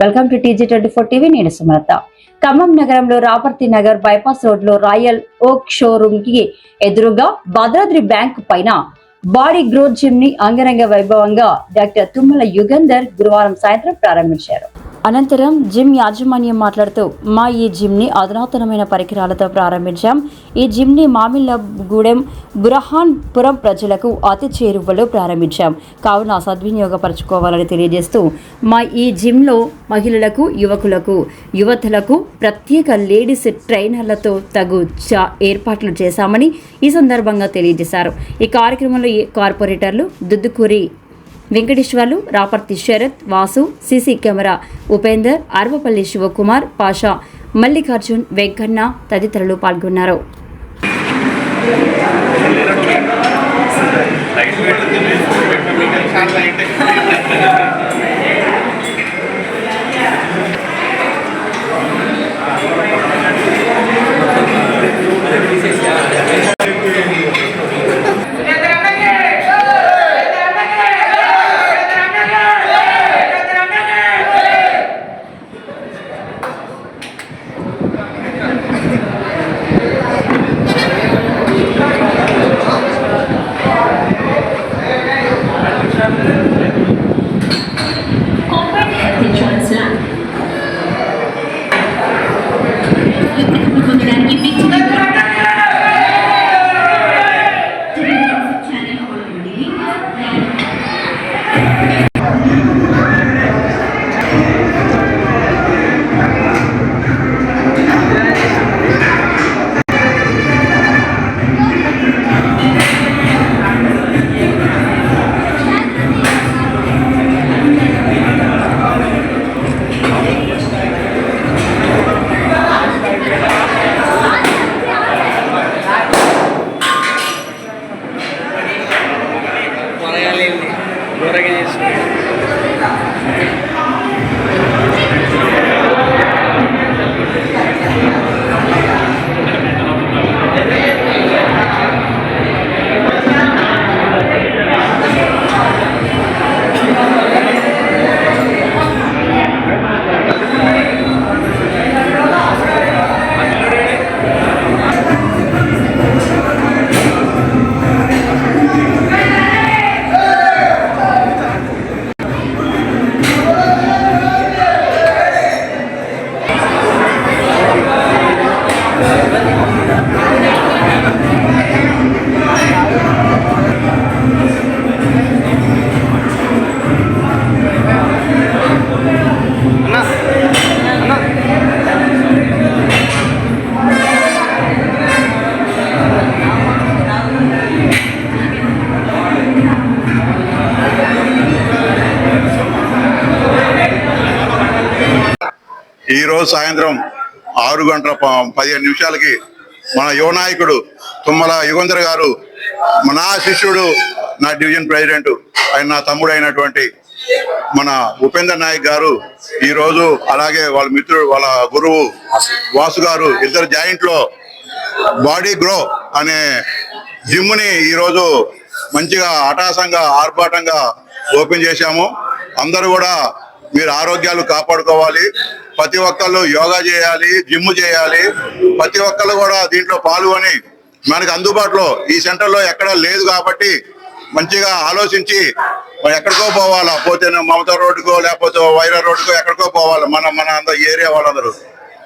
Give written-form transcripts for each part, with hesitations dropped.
Welcome to TG24 TV. నేను సుమలత. ఖమ్మం నగరంలో Raparthi Nagar bypass road లో రాయల్ ఓక్ షోరూమ్ కి ఎదురుగా భద్రాద్రి బ్యాంక్ పైన బాడీ గ్రోత్ జిమ్ ని అంగరంగ వైభవంగా డాక్టర్ తుమ్మల యుగంధర్ గురువారం సాయంత్రం ప్రారంభించారు. అనంతరం జిమ్ యాజమాన్యం మాట్లాడుతూ, మా ఈ జిమ్ ని అధునాతనమైన పరికరాలతో ప్రారంభించాం. ఈ జిమ్ ని మామిళ్ళగూడెం బురహాన్ పురం ప్రజలకు అతి చేరువలో ప్రారంభించాం. కావున సద్వినియోగపరచుకోవాలని తెలియజేస్తూ, మా ఈ జిమ్ లో మహిళలకు, యువకులకు, యువతులకు ప్రత్యేక లేడీస్ ట్రైనర్లతో తగు ఏర్పాట్లు చేశామని ఈ సందర్భంగా తెలియజేశారు. ఈ కార్యక్రమంలో కార్పొరేటర్లు దుద్దుకూరి వెంకటేశ్వర్లు, రాపర్తి శరత్, వాసు, సీసీ కెమెరా ఉపేందర్, అర్వపల్లి శివకుమార్, పాషా, మల్లికార్జున్, వెంకన్న తదితరులు పాల్గొన్నారు. ఈరోజు సాయంత్రం 6:15 మన యువ నాయకుడు తుమ్మల యుగంధర్ గారు, నా శిష్యుడు, నా డివిజన్ ప్రెసిడెంట్, ఆయన నా తమ్ముడు అయినటువంటి మన ఉపేందర్ నాయక్ గారు ఈరోజు, అలాగే వాళ్ళ మిత్రుడు, వాళ్ళ గురువు వాసు గారు, ఇద్దరు జాయింట్ లో బాడీ గ్రో అనే జిమ్ ని ఈరోజు మంచిగా అటాసంగా ఆర్భాటంగా ఓపెన్ చేశాము. అందరూ కూడా మీరు ఆరోగ్యాలు కాపాడుకోవాలి, ప్రతి ఒక్కళ్ళు యోగా చేయాలి, జిమ్ చేయాలి, ప్రతి ఒక్కళ్ళు కూడా దీంట్లో పాల్గొని, మనకు అందుబాటులో ఈ సెంటర్లో ఎక్కడా లేదు కాబట్టి మంచిగా ఆలోచించి ఎక్కడికో పోవాలా, పోతే మమతా రోడ్డుకో లేకపోతే వైరా రోడ్డుకో ఎక్కడికో పోవాలి మన ఏరియా వాళ్ళందరూ.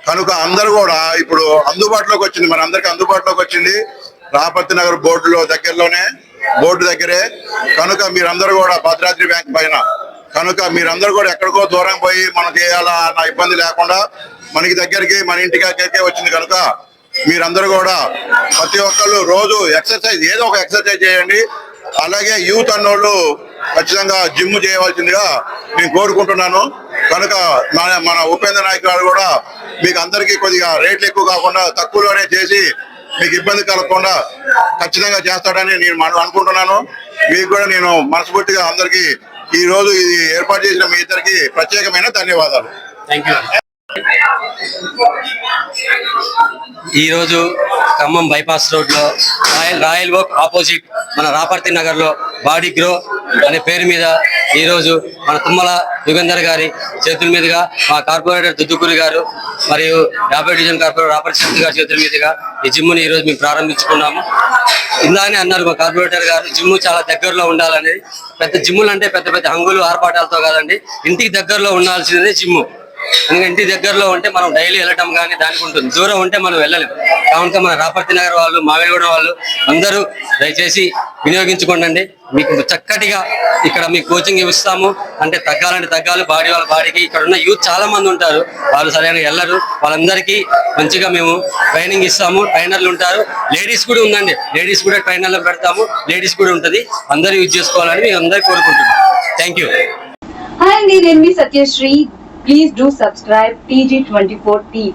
కనుక అందరూ కూడా ఇప్పుడు అందుబాటులోకి వచ్చింది, మన అందరికి అందుబాటులోకి వచ్చింది. రాపర్తి నగర్ బోర్డు దగ్గరే. కనుక మీరందరూ కూడా భద్రాద్రి బ్యాంక్ పైన, కనుక మీరందరూ కూడా ఎక్కడికో దూరం పోయి మనం చేయాలా అన్న ఇబ్బంది లేకుండా మనకి దగ్గరికి, మన ఇంటికి దగ్గరికే వచ్చింది. కనుక మీరందరూ కూడా ప్రతి ఒక్కళ్ళు రోజు ఎక్సర్సైజ్, ఏదో ఒక ఎక్సర్సైజ్ చేయండి. అలాగే యూత్ అన్నోళ్ళు ఖచ్చితంగా జిమ్ చేయవలసిందిగా నేను కోరుకుంటున్నాను. కనుక మన ఉపేంద్ర నాయక్ గారు కూడా మీకు అందరికీ కొద్దిగా రేట్లు ఎక్కువ కాకుండా తక్కువలోనే చేసి మీకు ఇబ్బంది కలగకుండా ఖచ్చితంగా చేస్తాడని నేను అనుకుంటున్నాను. మీకు కూడా నేను మనస్ఫూర్తిగా అందరికీ ఈ రోజు ఇది ఏర్పాటు చేసిన మీ ఇద్దరికి ప్రత్యేకమైన ధన్యవాదాలు. థాంక్యూ. ఈరోజు ఖమ్మం బైపాస్ రోడ్లో రాయల్ ఓక్ ఆపోజిట్ మన రాపర్తి నగర్లో బాడీ గ్రో అనే పేరు మీద ఈరోజు మన తుమ్మల యుగంధర్ గారి చేతుల మీదుగా మా కార్పొరేటర్ దుద్దుకూరి గారు మరియు 50 డివిజన్ కార్పొరేటర్ రాపర్తి శక్తి గారి చేతుల మీదుగా ఈ జిమ్ని ఈరోజు మేము ప్రారంభించుకున్నాము. ఇందానే అన్నారు మా కార్పొరేటర్ గారు, జిమ్ చాలా దగ్గరలో ఉండాలని. పెద్ద జిమ్ములు అంటే పెద్ద పెద్ద హంగులు ఆర్పాటాలతో కాదండి, ఇంటికి దగ్గరలో ఉండాల్సిందే జిమ్. ఎందుకంటే ఇంటి దగ్గరలో ఉంటే మనం డైలీ వెళ్ళటం కానీ దానికి ఉంటుంది, దూరం ఉంటే మనం వెళ్ళలేము. కావున మన రాపర్తి నగర్ వాళ్ళు, మావేగూడ వాళ్ళు అందరూ దయచేసి వినియోగించుకోండి. మీకు చక్కటిగా ఇక్కడ మీకు కోచింగ్ ఇస్తాము. అంటే తగ్గాలంటే తగ్గాలి, బాడీ వాళ్ళ బాడీకి. ఇక్కడ ఉన్న యూత్ చాలా మంది ఉంటారు, వాళ్ళు సరైన వెళ్ళరు. వాళ్ళందరికీ మంచిగా మేము ట్రైనింగ్ ఇస్తాము. ట్రైనర్లు ఉంటారు, లేడీస్ కూడా ఉందండి, లేడీస్ కూడా ట్రైనర్లు పెడతాము, లేడీస్ కూడా ఉంటుంది. అందరూ యూజ్ చేసుకోవాలని మేము అందరికీ కోరుకుంటున్నాం. Thank you. హాయ్ అండి, నేను మీ Satyasri. Please do subscribe TG24 TV.